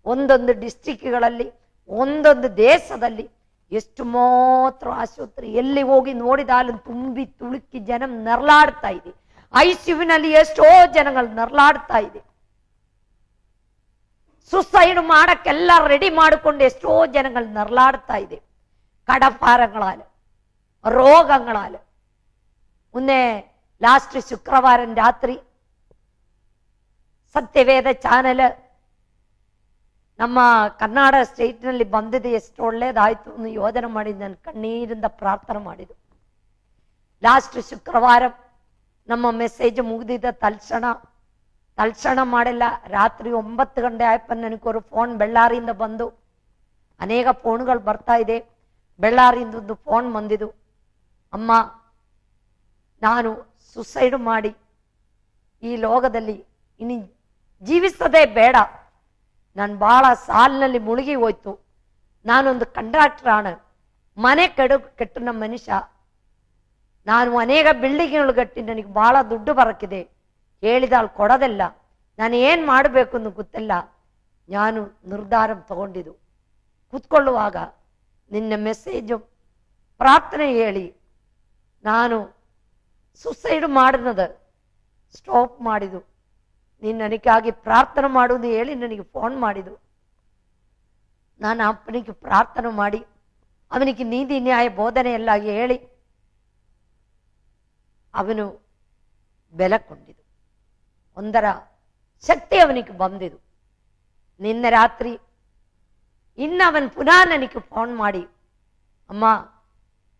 ಒಂದೊಂದು ಡಿಸ್ಟ್ರಿಕ್ಗಳಲ್ಲಿ, ಒಂದೊಂದು ದೇಶದಲ್ಲಿ ಎಷ್ಟು ಮಾತ್ರ ಆಸ್ಪತ್ರೆ. ಎಲ್ಲಿ ಹೋಗಿ ನೋಡಿದಾലും ತುಂಬಿ ತುಳುಕಿ ಜನ ನರಳಾಡ್ತಾ ಇದೆ. ಐಸಿಯುವಿನಲ್ಲಿ ಎಷ್ಟೋ ಜನಗಳು ನರಳಾಡ್ತಾ ಇದೆ. ಸುಸೈಡ್ ಮಾಡಕ್ಕೆಲ್ಲ ರೆಡಿ ಮಾಡಿಕೊಂಡು ಎಷ್ಟೋ ಜನಗಳು ನರಳಾಡ್ತಾ ಇದೆ. കടഭാരങ്ങളാൽ, രോഗങ്ങളാൽ. മുന്നേ ലാസ്റ്റ് ശുക്രവാരം രാത്രി ಸತ್ಯವೇದ ಚಾನೆಲ್ ನಮ್ಮ ಕರ್ನಾಟಕ ಸ್ಟೇಟ್ನಲ್ಲಿ ಬಂದಿದೆ. ಎಷ್ಟು ಒಳ್ಳೇದಾಯ್ತು ಅಂತ ಯೋಚನೆ ಮಾಡಿ ನಾನು ಕಣ್ಣೀರಿಂದ ಪ್ರಾರ್ಥನೆ ಮಾಡಿದ್ದು. ಲಾಸ್ಟ್ ಶುಕ್ರವಾರ ನಮ್ಮ ಮೆಸೇಜ್ ಮುಗಿದಿದ್ದ ತಲ್ಕ್ಷಣ ಮಾಡಿಲ್ಲ. ರಾತ್ರಿ 9 ಗಂಟೆ ಆಯ್ತು ನನಗೊಂದು ಫೋನ್ ಬೆಳ್ಳಾರಿಯಿಂದ ಬಂದು, ಅನೇಕ ಫೋನ್ಗಳು ಬರ್ತಾ ಇದೆ. ಬೆಳ್ಳಾರಿಯಿಂದ ಒಂದು ಫೋನ್ ಬಂದಿದ್ದು, ಅಮ್ಮ ನಾನು ಸುಸೈಡ್ ಮಾಡಿ ಈ ಲೋಕದಲ್ಲಿ ಇನ್ನು ಜೀವಿಸೋದೇ ಬೇಡ, ನಾನು ಬಹಳ ಸಾಲಿನಲ್ಲಿ ಮುಳುಗಿ ಹೋಯ್ತು, ನಾನೊಂದು ಕಂಡಕ್ಟರ್ ಆಣ, ಮನೆ ಕೆಟ್ಟಿನ ಮನುಷ್ಯ, ನಾನು ಅನೇಕ ಬಿಲ್ಡಿಂಗ್ಗಳು ಕಟ್ಟಿ ನನಗೆ ಬಹಳ ದುಡ್ಡು ಬರಕ್ಕಿದೆ, ಹೇಳಿದಾಳು ಕೊಡೋದಿಲ್ಲ, ನಾನು ಏನು ಮಾಡಬೇಕು ಅಂತ ಗೊತ್ತಿಲ್ಲ. ನಾನು ನಿರ್ಧಾರ ತಗೊಂಡಿದ್ದು ಕೂತ್ಕೊಳ್ಳುವಾಗ ನಿನ್ನ ಮೆಸೇಜು ಪ್ರಾರ್ಥನೆ ಹೇಳಿ ನಾನು ಸುಸೈಡ್ ಮಾಡಿದ ಸ್ಟಾಪ್ ಮಾಡಿದ್ದು. ನೀನು ನನಗಾಗಿ ಪ್ರಾರ್ಥನೆ ಮಾಡುವುದು ಹೇಳಿ ನನಗೆ ಫೋನ್ ಮಾಡಿದ್ದು. ನಾನು ಅಪ್ಪನಿಗೆ ಪ್ರಾರ್ಥನೆ ಮಾಡಿ ಅವನಿಗೆ ನೀತಿ ನ್ಯಾಯ ಬೋಧನೆ ಎಲ್ಲ ಹೇಳಿ ಅವನು ಬೆಲಕೊಂಡಿದ್ದು. ಒಂದರ ಶಕ್ತಿ ಅವನಿಗೆ ಬಂದಿದ್ದು. ನಿನ್ನೆ ರಾತ್ರಿ ಇನ್ನು ಅವನು ಪುನಃ ನನಗೆ ಫೋನ್ ಮಾಡಿ, ಅಮ್ಮ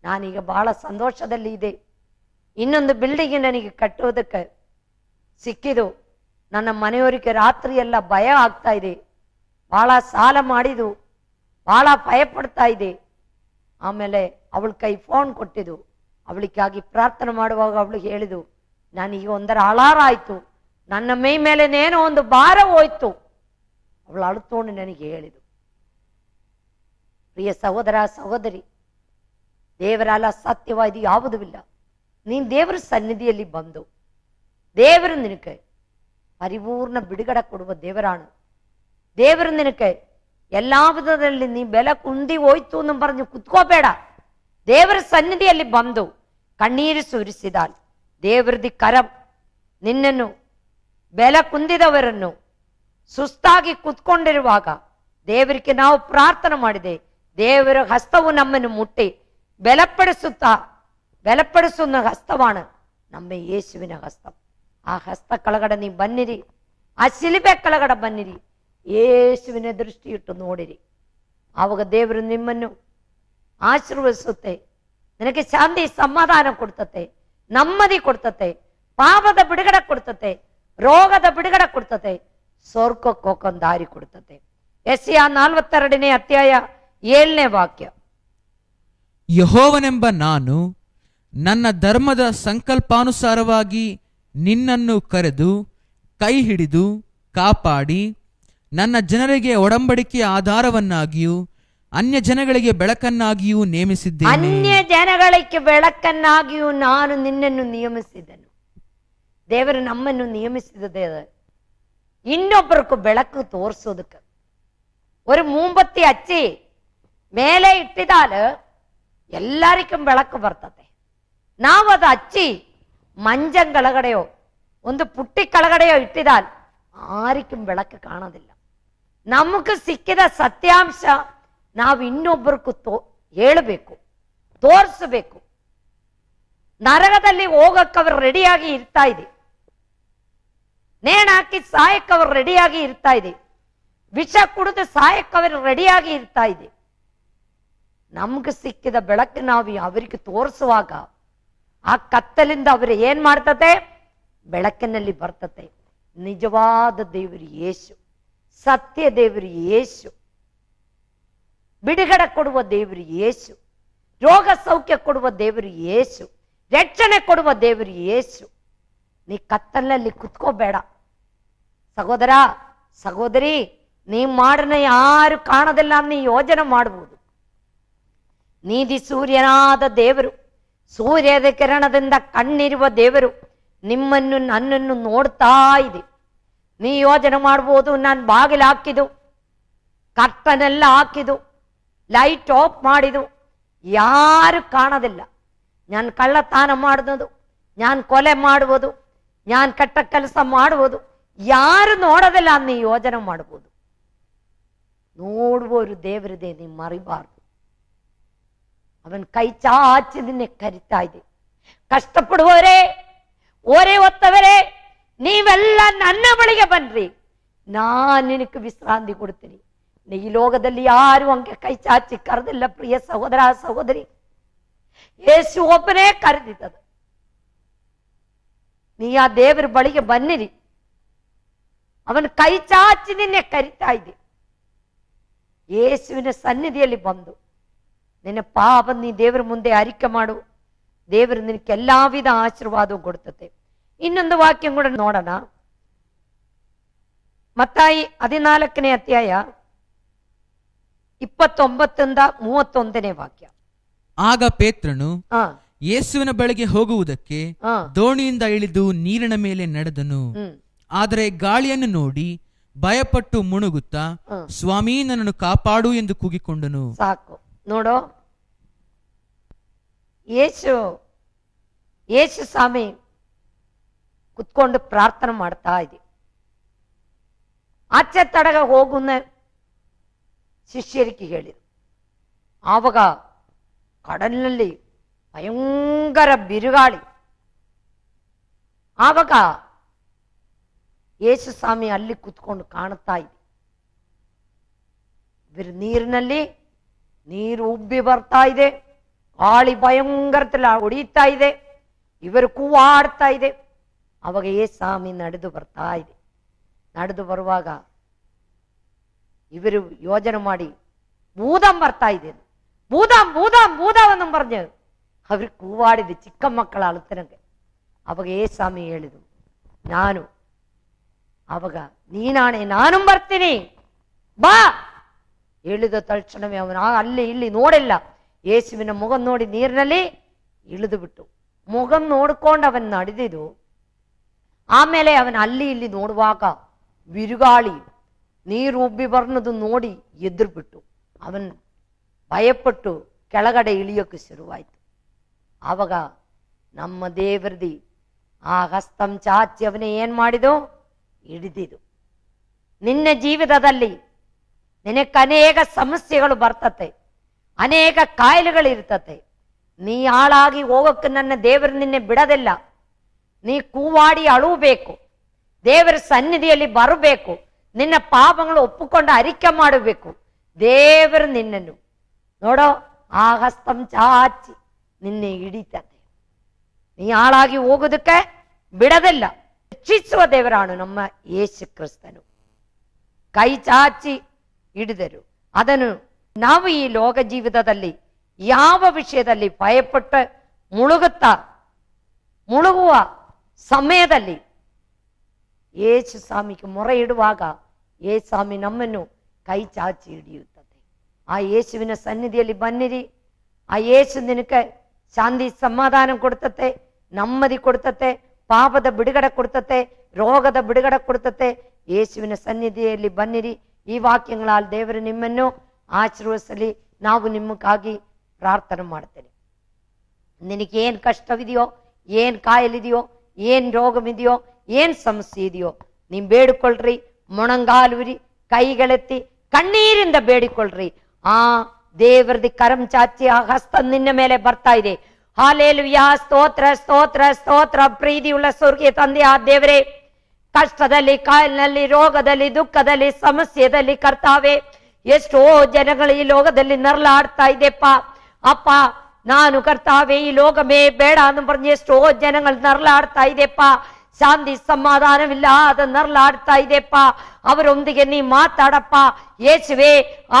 ನಾನೀಗ ಬಹಳ ಸಂತೋಷದಲ್ಲಿ ಇದೆ, ಇನ್ನೊಂದು ಬಿಲ್ಡಿಂಗ್ ನನಗೆ ಕಟ್ಟೋದಕ್ಕೆ ಸಿಕ್ಕಿದು, ನನ್ನ ಮನೆಯವರಿಗೆ ರಾತ್ರಿ ಎಲ್ಲ ಭಯ ಆಗ್ತಾ ಇದೆ, ಬಹಳ ಸಾಲ ಮಾಡಿದು, ಬಹಳ ಭಯ ಪಡ್ತಾ ಇದೆ. ಆಮೇಲೆ ಅವಳ ಕೈ ಫೋನ್ ಕೊಟ್ಟಿದ್ದು, ಅವಳಿಗಾಗಿ ಪ್ರಾರ್ಥನೆ ಮಾಡುವಾಗ ಅವಳಿಗೆ ಹೇಳಿದು, ನಾನೀಗ ಒಂದರ ಅಳಾರ ಆಯ್ತು, ನನ್ನ ಮೈ ಮೇಲೇನೇನೋ ಒಂದು ಭಾರ ಹೋಯ್ತು. ಅವಳು ಅಳುತ್ತೋண்டு ನನಗೆ ಹೇಳಿದು. ಪ್ರಿಯ ಸಹೋದರ ಸಹೋದರಿ, ದೇವರಲ್ಲ ಸತ್ಯವಾದ ಯಾವುದೂ ಇಲ್ಲ. ನೀನು ದೇವರ ಸನ್ನಿಧಿಯಲ್ಲಿ ಬಂದು ದೇವರು ನಿನಗೆ ಪರಿಪೂರ್ಣ ಬಿಡುಗಡೆ ಕೊಡುವ ದೇವರಾണ്. ದೇವರು ನಿನಗೆ ಎಲ್ಲಾ ವಿಧದಲ್ಲಿ ನೀ ಬೆಲೆ ಕುಂದಿ ಹೋಯ್ತು ಅಂತ പറഞ്ഞു ಕುತ್ಕೋಬೇಡ. ದೇವರ ಸನ್ನಿಧಿಯಲ್ಲಿ ಬಂದು ಕಣ್ಣೀರು ಸುರಿಸಿದಾಲ್ ದೇವರದಿ ಕರಂ ನಿನ್ನನ್ನು ಬೆಲೆ ಕುಂದಿದವರನ್ನು ಸುಸ್ತಾಗಿ ಕುತ್ಕೊಂಡಿರುವಾಗ ದೇವರಿಗೆ ನಾವು ಪ್ರಾರ್ಥನೆ ಮಾಡಿದೆ. ದೇವರ ಹಸ್ತವು ನಮ್ಮನ್ನು ಮುಟ್ಟಿ ಬಲಪಡಿಸುವ ಹಸ್ತವಾണ് ನಮ್ಮ ಯೇಸುವಿನ ಹಸ್ತ. ಆ ಹಸ್ತ ಕೆಳಗಡೆ ನೀವು ಬನ್ನಿರಿ, ಆ ಶಿಲುಬೆ ಕೆಳಗಡೆ ಬನ್ನಿರಿ, ಯೇಸುವಿನ ದೃಷ್ಟಿ ಇಟ್ಟು ನೋಡಿರಿ. ಆವಾಗ ದೇವರು ನಿಮ್ಮನ್ನು ಆಶೀರ್ವದಿಸುತ್ತೆ, ನಿನಗೆ ಶಾಂತಿ ಸಮಾಧಾನ ಕೊಡ್ತತೆ, ನೆಮ್ಮದಿ ಕೊಡ್ತತೆ, ಪಾಪದ ಬಿಡುಗಡೆ ಕೊಡ್ತತೆ, ರೋಗದ ಬಿಡುಗಡೆ ಕೊಡ್ತತೆ, ಸ್ವರ್ಗಕ್ಕೆ ಹೋಗೊಂದು ದಾರಿ ಕೊಡ್ತತೆ. ಯೆಶಾಯ 42ನೇ ಅಧ್ಯಾಯ 7ನೇ ವಾಕ್ಯ. ಯೆಹೋವನೆಂಬ ನಾನು ನನ್ನ ಧರ್ಮದ ಸಂಕಲ್ಪಾನುಸಾರವಾಗಿ ನಿನ್ನನ್ನು ಕರೆದು ಕೈ ಹಿಡಿದು ಕಾಪಾಡಿ ನನ್ನ ಜನರಿಗೆ ಒಡಂಬಡಿಕೆಯ ಆಧಾರವನ್ನಾಗಿಯೂ ಅನ್ಯ ಜನಗಳಿಗೆ ಬೆಳಕನ್ನಾಗಿಯೂ ನೇಮಿಸಿದ್ದೇನೆ. ಅನ್ಯ ಜನಗಳಿಗೆ ಬೆಳಕನ್ನಾಗಿಯೂ ನಾನು ನಿನ್ನನ್ನು ನಿಯಮಿಸಿದನು. ದೇವರು ನಮ್ಮನ್ನು ನಿಯಮಿಸಿದೆ ಇನ್ನೊಬ್ಬರಿಗೂ ಬೆಳಕು ತೋರಿಸೋದಕ್ಕೆ. ഒരു മൂമ്പത്തി അച്ചി മേലെ ഇട്ടിതാല് എല്ലാവർക്കും വിളക്ക് ബರ್ತತೆ. ನಾವದು ಹಚ್ಚಿ ಮಂಜಂ ಕೆಳಗಡೆಯೋ ಒಂದು ಪುಟ್ಟಿ ಕೆಳಗಡೆಯೋ ಇಟ್ಟಿದಾಲ್ ಆರಿക്കും ಬೆಳಕು ಕಾಣೋದಿಲ್ಲ. ನಮಗೆ ಸಿಕ್ಕಿದ ಸತ್ಯಾಂಶ ನಾವು ಇನ್ನೊಬ್ಬರಿಗೂ ಹೇಳಬೇಕು, ತೋರಿಸಬೇಕು. ನರಕದಲ್ಲಿ ಹೋಗಕ್ಕೆ ಅವರು ರೆಡಿಯಾಗಿ ಇರ್ತಾ ಇದೆ. ನೇಣಾಕಿ ಸಾಯಕ್ಕವರು ರೆಡಿಯಾಗಿ ಇರ್ತಾ ಇದೆ, ವಿಷ ಕುಡಿದು ಸಾಯಕ್ಕವರು ರೆಡಿಯಾಗಿ ಇರ್ತಾ ಇದೆ. ನಮ್ಗೆ ಸಿಕ್ಕಿದ ಬೆಳಕು ನಾವು ಅವರಿಗೆ ತೋರಿಸುವಾಗ ಆ ಕತ್ತಲಿಂದ ಅವರು ಏನ್ ಮಾಡ್ತತೆ? ಬೆಳಕಿನಲ್ಲಿ ಬರ್ತತೆ. ನಿಜವಾದ ದೇವರು ಯೇಸು, ಸತ್ಯ ದೇವರು ಯೇಸು, ಬಿಡುಗಡೆ ಕೊಡುವ ದೇವರು ಯೇಸು, ರೋಗ ಸೌಖ್ಯ ಕೊಡುವ ದೇವರು ಯೇಸು, ರಕ್ಷಣೆ ಕೊಡುವ ದೇವರು ಯೇಸು. ನೀ ಕತ್ತಲಲ್ಲಿ ಕುತ್ಕೋಬೇಡ ಸಹೋದರ ಸಹೋದರಿ. ನೀ ಮಾಡನ ಯಾರು ಕಾಣದಿಲ್ಲ, ನೀ ಯೋಜನೆ ಮಾಡಬಹುದು. ನೀತಿ ಸೂರ್ಯನಾದ ದೇವರು, ಸೂರ್ಯದ ಕಿರಣದಿಂದ ಕಣ್ಣಿರುವ ದೇವರು ನಿಮ್ಮನ್ನು ನನ್ನನ್ನು ನೋಡ್ತಾ ಇದೆ. ನೀ ಯೋಜನೆ ಮಾಡ್ಬೋದು, ನಾನು ಬಾಗಿಲು ಹಾಕಿದು, ಕರ್ತನೆಲ್ಲ ಹಾಕಿದು, ಲೈಟ್ ಆಫ್ ಮಾಡಿದು, ಯಾರು ಕಾಣೋದಿಲ್ಲ. ನಾನು ಕಳ್ಳತನ ಮಾಡುವುದು, ನಾನು ಕೊಲೆ ಮಾಡುವುದು, ನಾನು ಕೆಟ್ಟ ಕೆಲಸ ಮಾಡುವುದು, ಯಾರು ನೋಡೋದಿಲ್ಲ. ನೀ ಯೋಜನೆ ಮಾಡ್ಬೋದು. ನೋಡುವವರು ದೇವರಿದೆ, ನೀ ಮರಿಬಾರ್ದು. ಅವನ್ ಕೈ ಚಾಚಿ ನಿನ್ನೆ ಕರಿತಾ ಇದೆ. ಕಷ್ಟಪಡುವವರೇ, ಓರೆ ಹೊತ್ತವರೇ, ನೀವೆಲ್ಲ ನನ್ನ ಬಳಿಗೆ ಬನ್ರಿ, ನಾನು ನಿನಗೆ ವಿಶ್ರಾಂತಿ ಕೊಡ್ತೀನಿ. ಈ ಲೋಕದಲ್ಲಿ ಯಾರು ಹಂಗೆ ಕೈ ಚಾಚಿ ಕರೆದಿಲ್ಲ ಪ್ರಿಯ ಸಹೋದರ ಸಹೋದರಿ. ಯೇಸು ಒಬ್ಬನೇ ಕರೆದಿದ್ದದು. ನೀ ಆ ದೇವರ ಬಳಿಗೆ ಬನ್ನಿರಿ, ಅವನ ಕೈ ಚಾಚಿ ನಿನ್ನೆ ಕರಿತಾ ಇದೆ. ಯೇಸುವಿನ ಸನ್ನಿಧಿಯಲ್ಲಿ ಬಂದು ನಿನ್ನ ಪಾಪ ನೀ ದೇವರ ಮುಂದೆ ಅರಿಕೆ ಮಾಡು. ದೇವರು ನಿನಗೆ ಎಲ್ಲಾ ವಿಧ ಆಶೀರ್ವಾದ ಕೊಡ್ತತೆ. ಇನ್ನೊಂದು ವಾಕ್ಯ ಕೂಡ ನೋಡೋಣ. ಮತ್ತಾಯಿ 14ನೇ ಅಧ್ಯಾಯ 29-31 ವಾಕ್ಯ. ಆಗ ಪೇತ್ರನು ಯೇಸುವಿನ ಬಳಿಗೆ ಹೋಗುವುದಕ್ಕೆ ದೋಣಿಯಿಂದ ಇಳಿದು ನೀರಿನ ಮೇಲೆ ನಡೆದನು. ಆದರೆ ಗಾಳಿಯನ್ನು ನೋಡಿ ಭಯಪಟ್ಟು ಮುಣುಗುತ್ತಾ, ಸ್ವಾಮಿ ನನ್ನನ್ನು ಕಾಪಾಡು ಎಂದು ಕೂಗಿಕೊಂಡನು. ಸಾಕು ನೋಡು, ಯೇಸು ಸ್ವಾಮಿ ಕುತ್ಕೊಂಡು ಪ್ರಾರ್ಥನೆ ಮಾಡ್ತಾ ಇದೆ. ಆಚೆ ತಡಗ ಹೋಗುನ್ನ ಶಿಷ್ಯರಿಗೆ ಹೇಳಿದ್ರು. ಆವಾಗ ಕಡಲಿನಲ್ಲಿ ಭಯಂಕರ ಬಿರುಗಾಳಿ. ಆವಾಗ ಯೇಸು ಸ್ವಾಮಿ ಅಲ್ಲಿ ಕುತ್ಕೊಂಡು ಕಾಣುತ್ತಾ ಇದೆ. ನೀರಿನಲ್ಲಿ ನೀರು ಉಬ್ಬಿ ಬರ್ತಾ ಇದೆ, ಗಾಳಿ ಭಯಂಕರದಲ್ಲಿ ಹೊಡಿತಾ ಇದೆ, ಇವರು ಕೂವಾಡ್ತಾ ಇದೆ. ಅವಾಗ ಯೇಸು ಸ್ವಾಮಿ ನಡೆದು ಬರ್ತಾ ಇದೆ. ನಡೆದು ಬರುವಾಗ ಇವರು ಯೋಜನೆ ಮಾಡಿ ಭೂದಂ ಬರ್ತಾ ಇದೆ, ಭೂದಂ ಭೂದಂ ಭೂದವನ್ನು ಬರ್ದು ಅವ್ರಿಗೆ ಕೂವಾಡಿದೆ, ಚಿಕ್ಕ ಮಕ್ಕಳ ಅಳುತ್ತನಗೆ. ಅವಾಗ ಯೇಸು ಸ್ವಾಮಿ ಹೇಳಿದ್ರು, ನಾನು ಅವಾಗ ನೀನಾಣೆ ನಾನು ಬರ್ತೀನಿ ಬಾ. ಹೇಳಿದ ತಕ್ಷಣವೇ ಅವನು ಅಲ್ಲಿ ಇಲ್ಲಿ ನೋಡಿಲ್ಲ, ಯೇಸುವಿನ ಮುಖ ನೋಡಿ ನೀರಿನಲ್ಲಿ ಇಳಿದು ಬಿಟ್ಟು ಮುಖ ನೋಡ್ಕೊಂಡು ಅವನ್ ನಡೆದಿದ್ದು. ಆಮೇಲೆ ಅವನ ಅಲ್ಲಿ ಇಲ್ಲಿ ನೋಡುವಾಗ ಬಿರುಗಾಳಿ ನೀರು ಉಬ್ಬಿ ಬರ್ನದು ನೋಡಿ ಎದುರು ಬಿಟ್ಟು ಅವನ್ ಭಯಪಟ್ಟು ಕೆಳಗಡೆ ಇಳಿಯೋಕೆ ಶುರುವಾಯ್ತು. ಆವಾಗ ನಮ್ಮ ದೇವರದಿ ಆ ಹಸ್ತಂ ಚಾಚಿ ಅವನೇ ಏನ್ ಮಾಡಿದು? ಹಿಡಿದಿದು. ನಿನ್ನ ಜೀವಿತದಲ್ಲಿ ನಿನಕ್ಕೆ ಅನೇಕ ಸಮಸ್ಯೆಗಳು ಬರ್ತತೆ, ಅನೇಕ ಕಾಯಿಲೆಗಳು ಇರ್ತತೆ. ನೀ ಹಾಳಾಗಿ ಹೋಗಕ್ಕೆ ನನ್ನ ದೇವರು ನಿನ್ನೆ ಬಿಡದಿಲ್ಲ. ನೀ ಕೂವಾಡಿ ಅಳುಬೇಕು, ದೇವರ ಸನ್ನಿಧಿಯಲ್ಲಿ ಬರಬೇಕು, ನಿನ್ನ ಪಾಪಗಳು ಒಪ್ಪಿಕೊಂಡು ಅರಿಕೆ ಮಾಡಬೇಕು. ದೇವರು ನಿನ್ನನ್ನು ನೋಡೋ ಆ ಹಸ್ತಂ ಚಾಚಿ ನಿನ್ನೆ ಹಿಡಿತದೆ. ನೀ ಹಾಳಾಗಿ ಹೋಗೋದಕ್ಕೆ ಬಿಡದಿಲ್ಲ. ರಕ್ಷಿಸುವ ದೇವರಾಣು ನಮ್ಮ ಯೇಸು ಕ್ರಿಸ್ತನು. ಕೈ ಚಾಚಿ ಹಿಡಿದರು. ಅದನ್ನು ನಾವು ಈ ಲೋಕ ಜೀವಿತದಲ್ಲಿ ಯಾವ ವಿಷಯದಲ್ಲಿ ಭಯಪಟ್ಟು ಮುಳುಗುವ ಸಮಯದಲ್ಲಿ ಯೇಸು ಸ್ವಾಮಿಗೆ ಮೊರೆ ಇಡುವಾಗ ಯೇಸು ಸ್ವಾಮಿ ನಮ್ಮನ್ನು ಕೈ ಚಾಚಿ ಹಿಡಿಯುತ್ತದೆ. ಆ ಯೇಸುವಿನ ಸನ್ನಿಧಿಯಲ್ಲಿ ಬನ್ನಿರಿ. ಆ ಯೇಸು ನಿನಗೆ ಶಾಂತಿ ಸಮಾಧಾನ ಕೊಡ್ತತೆ, ನೆಮ್ಮದಿ ಕೊಡ್ತತೆ, ಪಾಪದ ಬಿಡುಗಡೆ ಕೊಡ್ತತೆ, ರೋಗದ ಬಿಡುಗಡೆ ಕೊಡ್ತತೆ. ಯೇಸುವಿನ ಸನ್ನಿಧಿಯಲ್ಲಿ ಬನ್ನಿರಿ. ಈ ವಾಕ್ಯಗಳಲ್ಲಿ ದೇವರು ನಿಮ್ಮನ್ನು ಆಶೀರ್ವದಿಸಲಿ. ನಾವು ನಿಮಗಾಗಿ ಪ್ರಾರ್ಥನೆ ಮಾಡ್ತೇನೆ. ನಿನಗೇನು ಕಷ್ಟವಿದೆಯೋ, ಏನು ಕಾಯಿಲಿದೆಯೋ, ಏನು ರೋಗವಿದೆಯೋ, ಏನು ಸಮಸ್ಯೆ ಇದೆಯೋ ನೀವು ಬೇಡಿಕೊಳ್ಳ್ರಿ. ಮೊಣಂಗಾಲುವಿರಿ, ಕೈಗಳೆತ್ತಿ ಕಣ್ಣೀರಿಂದ ಬೇಡಿಕೊಳ್ಳ್ರಿ. ಆ ದೇವರದಿ ಕರಂ ಚಾಚಿ ಆ ಹಸ್ತ ನಿನ್ನ ಮೇಲೆ ಬರ್ತಾ ಇದೆ. ಹಾಲೇಲುಯಾ, ಸ್ತೋತ್ರ ಸ್ತೋತ್ರ ಸ್ತೋತ್ರ. ಪ್ರೀತಿಯುಳ್ಳ ಸ್ವರ್ಗೀಯ ತಂದೆ ಆ ದೇವರೇ, ಕಷ್ಟದಲ್ಲಿ, ಕಾಯಿಲೆನಲ್ಲಿ, ರೋಗದಲ್ಲಿ, ದುಃಖದಲ್ಲಿ, ಸಮಸ್ಯೆಯಲ್ಲಿ ಕರ್ತಾವೆ ಎಷ್ಟೋ ಜನಗಳು ಈ ಲೋಕದಲ್ಲಿ ನರಳಾಡ್ತಾ ಇದೆಪ್ಪ. ಅಪ್ಪ ನಾನು ಕರ್ತಾವೆ ಈ ಲೋಕಮೇ ಬೇಡ ಅಂತ പറഞ്ഞ് ಎಷ್ಟೋ ಜನಗಳು ನರಳಾಡ್ತಾ ಇದೆಪ್ಪ. ಶಾಂತಿ ಸಮಾಧಾನವಿಲ್ಲ, ಅದು ನರಳಾಡ್ತಾ ಇದೆಪ್ಪ. അവരൊന്നിಗೆ നീ മാതാടപ്പ. യേശുവേ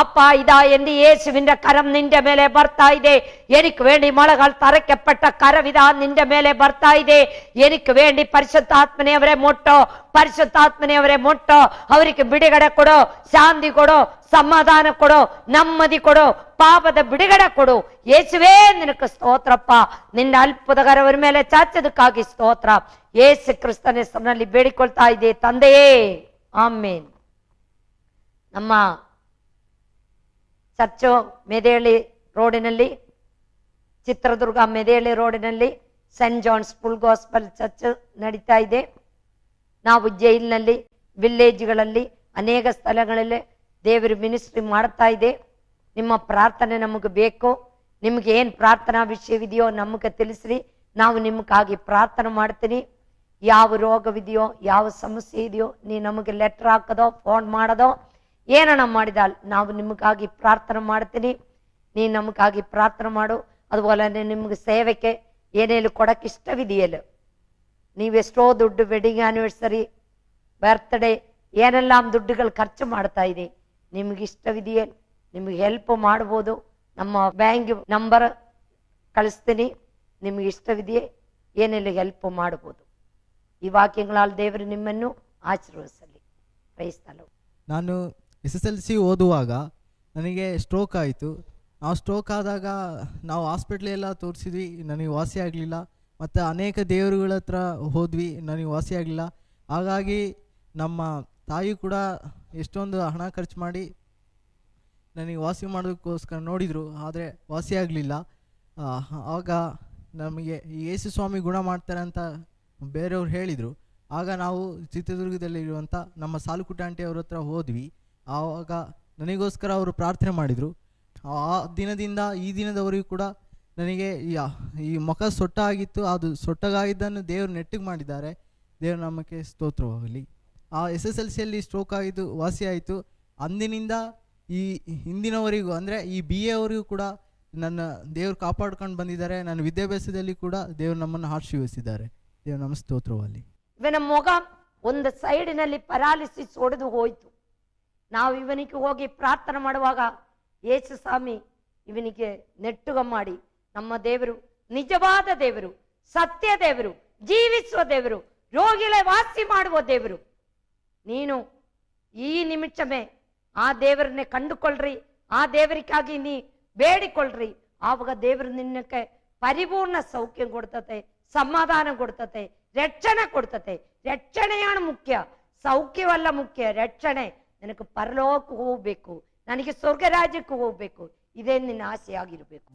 അപ്പ ഇതാ എന്റെ യേശുവിന്റെ കരം നിന്റെ മേലെ ಬರ್ತಾ ಇದೆ. എനിക്ക് വേണ്ടി മളകൾ തറയ്ക്കപ്പെട്ട കരവിതാ നിന്റെ മേലെ ಬರ್ತಾ ಇದೆ. എനിക്ക് വേണ്ടി പരിശുദ്ധാത്മനെ അവരെ മുട്ടോ, പരിശുദ്ധാത്മനെ അവരെ മുട്ടോ. അവർക്ക് ಬಿಡುಗಡೆ ಕೊಡು, ಶಾಂತಿ ಕೊಡು, ಸಮಾಧಾನ ಕೊಡು, ನೆಮ್ಮದಿ ಕೊಡು, ಪಾಪದ ಬಿಡುಗಡೆ ಕೊಡು. ಯೇಸುವೇ ನಿನಗೆ ಸ್ತೋತ್ರಪ್ಪ. ನಿನ್ನ ಅದ್ಭುತಕರ ಅವರ ಮೇಲೆ ಚಾಚದಕ್ಕಾಗಿ ಸ್ತೋತ್ರ. ಯೇಸು ಕ್ರಿಸ್ತನ ಹೆಸರಿನಲ್ಲಿ ಬೇಡಿಕೊಳ್ತಾ ಇದೆ ತಂದೆಯೇ, ಆಮೇನ್. ನಮ್ಮ ಚರ್ಚು ಮೆದೇಹಳ್ಳಿ ರೋಡಿನಲ್ಲಿ, ಚಿತ್ರದುರ್ಗ ಮೆದೇಹಳ್ಳಿ ರೋಡಿನಲ್ಲಿ Saint John's full gospel church ನಡೀತಾ ಇದೆ. ನಾವು ಜೈಲಿನಲ್ಲಿ, ವಿಲೇಜ್ಗಳಲ್ಲಿ, ಅನೇಕ ಸ್ಥಳಗಳಲ್ಲಿ ದೇವರು ಮಿನಿಸ್ಟ್ರಿ ಮಾಡ್ತಾ ಇದೆ. ನಿಮ್ಮ ಪ್ರಾರ್ಥನೆ ನಮಗೆ ಬೇಕು. ನಿಮ್ಗೆ ಏನು ಪ್ರಾರ್ಥನಾ ವಿಷಯವಿದೆಯೋ ನಮಗೆ ತಿಳಿಸ್ರಿ, ನಾವು ನಿಮಗಾಗಿ ಪ್ರಾರ್ಥನೆ ಮಾಡ್ತೀನಿ. ಯಾವ ರೋಗವಿದೆಯೋ, ಯಾವ ಸಮಸ್ಯೆ ಇದೆಯೋ, ನೀ ನಮಗೆ ಲೆಟರ್ ಹಾಕೋದೋ, ಫೋನ್ ಮಾಡೋದೋ, ಏನನ್ನ ಮಾಡಿದ ನಾವು ನಿಮಗಾಗಿ ಪ್ರಾರ್ಥನೆ ಮಾಡ್ತೀನಿ. ನೀ ನಮಗಾಗಿ ಪ್ರಾರ್ಥನೆ ಮಾಡು. അതുപോലെ ನಿಮ್ಗೆ ಸೇವೆಗೆ ಏನೇನು ಕೊಡಕ್ಕೆ ಇಷ್ಟವಿದೆಯಲ್ಲ, ನೀವೆಷ್ಟೋ ದುಡ್ಡು ವೆಡ್ಡಿಂಗ್ ಆನಿವರ್ಸರಿ, ಬರ್ತ್ಡೇ ಏನೆல்லாம் ದುಡ್ಡುಗಳು ಖರ್ಚು ಮಾಡ್ತಾ ಇದೆ. ನಿಮ್ಗೆ ಇಷ್ಟವಿದೆಯೇ, ನಿಮ್ಗೆ ಹೆಲ್ಪ್ ಮಾಡ್ಬೋದು. ನಮ್ಮ ಬ್ಯಾಂಕ್ ನಂಬರ್ ಕಳಿಸ್ತೀನಿ. ನಿಮ್ಗೆ ಇಷ್ಟವಿದೆಯೇ ಏನೆಲ್ಲ ಹೆಲ್ಪ್ ಮಾಡ್ಬೋದು. ಈ ವಾಕ್ಯಗಳಾಲ್ ದೇವರು ನಿಮ್ಮನ್ನು ಆಶೀರ್ವದಿಸಲಿ. Praise the lord. ನಾನು SSLC ಓದುವಾಗ ನನಗೆ ಸ್ಟ್ರೋಕ್ ಆಯಿತು. ನಾವು ಸ್ಟ್ರೋಕ್ ಆದಾಗ ನಾವು ಹಾಸ್ಪಿಟ್ಲೆಲ್ಲ ತೋರಿಸಿದ್ವಿ, ನನಗೆ ವಾಸಿ ಆಗಲಿಲ್ಲ. ಮತ್ತು ಅನೇಕ ದೇವರುಗಳ ಹತ್ರ ಹೋದ್ವಿ, ನನಗೆ ವಾಸಿ ಆಗಲಿಲ್ಲ. ಹಾಗಾಗಿ ನಮ್ಮ ತಾಯಿ ಕೂಡ ಎಷ್ಟೊಂದು ಹಣ ಖರ್ಚು ಮಾಡಿ ನನಗೆ ವಾಸಿ ಮಾಡೋದಕ್ಕೋಸ್ಕರ ನೋಡಿದರು, ಆದರೆ ವಾಸಿ ಆಗಲಿಲ್ಲ. ಆಗ ನಮಗೆ ಯೇಸು ಸ್ವಾಮಿ ಗುಣ ಮಾಡ್ತಾರೆ ಅಂತ ಬೇರೆಯವ್ರು ಹೇಳಿದರು. ಆಗ ನಾವು ಚಿತ್ರದುರ್ಗದಲ್ಲಿರುವಂಥ ನಮ್ಮ ಸಾಲುಕುಟ ಆಂಟಿ ಅವ್ರ ಹತ್ರ ಹೋದ್ವಿ. ಆವಾಗ ನನಗೋಸ್ಕರ ಅವರು ಪ್ರಾರ್ಥನೆ ಮಾಡಿದರು. ಆ ದಿನದಿಂದ ಈ ದಿನದವರೆಗೂ ಕೂಡ ನನಗೆ ಈ ಮುಖ ಸೊಟ್ಟಾಗಿತ್ತು, ಅದು ಸೊಟ್ಟಗಾಗಿದ್ದನ್ನು ದೇವರು ನೆಟ್ಟಿಗೆ ಮಾಡಿದ್ದಾರೆ. ದೇವರು ನಮಗೆ ಸ್ತೋತ್ರವಾಗಲಿ. ಆ SSLCಯಲ್ಲಿ ಸ್ಟ್ರೋಕ್ ಆಗಿದ್ದು ವಾಸಿ ಆಯಿತು. ಅಂದಿನಿಂದ ಈ ಹಿಂದಿನವರೆಗೂ ಅಂದರೆ ಈ BA ಅವರಿಗೂ ಕೂಡ ನನ್ನ ದೇವರು ಕಾಪಾಡ್ಕೊಂಡು ಬಂದಿದ್ದಾರೆ. ನನ್ನ ವಿದ್ಯಾಭ್ಯಾಸದಲ್ಲಿ ಕೂಡ ದೇವರು ನಮ್ಮನ್ನು ಆಶೀರ್ವದಿಸಿದ್ದಾರೆ. ದೇವರು ನಮ್ಮ ಸ್ತೋತ್ರವಾಗಲಿ. ಇವನ ಮುಖ ಒಂದು ಸೈಡಿನಲ್ಲಿ ಪರಾಲಿಸಿಸ್ ಹೊಡೆದು ಹೋಯ್ತು. ನಾವು ಇವನಿಗೆ ಹೋಗಿ ಪ್ರಾರ್ಥನೆ ಮಾಡುವಾಗ ಯೇಸು ಸ್ವಾಮಿ ಇವನಿಗೆ ನೆಟ್ಟುಗ ಮಾಡಿ, ನಮ್ಮ ದೇವರು ನಿಜವಾದ ದೇವರು, ಸತ್ಯ ದೇವರು, ಜೀವಿಸುವ ದೇವರು, ರೋಗಿಗಳ ವಾಸಿ ಮಾಡುವ ದೇವರು. ನೀನು ಈ ನಿಮಿಷವೇ ಆ ದೇವರನ್ನೇ ಕಂಡುಕೊಳ್ಳ್ರಿ, ಆ ದೇವರಿಗಾಗಿ ನೀ ಬೇಡಿಕೊಳ್ಳ್ರಿ. ಆವಾಗ ದೇವರು ನಿನ್ನಕ್ಕೆ ಪರಿಪೂರ್ಣ ಸೌಖ್ಯ ಕೊಡ್ತತೆ, ಸಮಾಧಾನ ಕೊಡ್ತತೆ, ರಕ್ಷಣೆ ಕೊಡ್ತತೆ. ರಕ್ಷಣೆಯಾಣ ಮುಖ್ಯ, ಸೌಖ್ಯವಲ್ಲ ಮುಖ್ಯ. ರಕ್ಷಣೆ. ನನಗೆ ಪರಲೋಕಕ್ಕೆ ಹೋಗ್ಬೇಕು, ನನಗೆ ಸ್ವರ್ಗ ರಾಜ್ಯಕ್ಕೆ ಹೋಗ್ಬೇಕು, ಇದೇ ನಿನ್ನ ಆಸೆ ಆಗಿರಬೇಕು.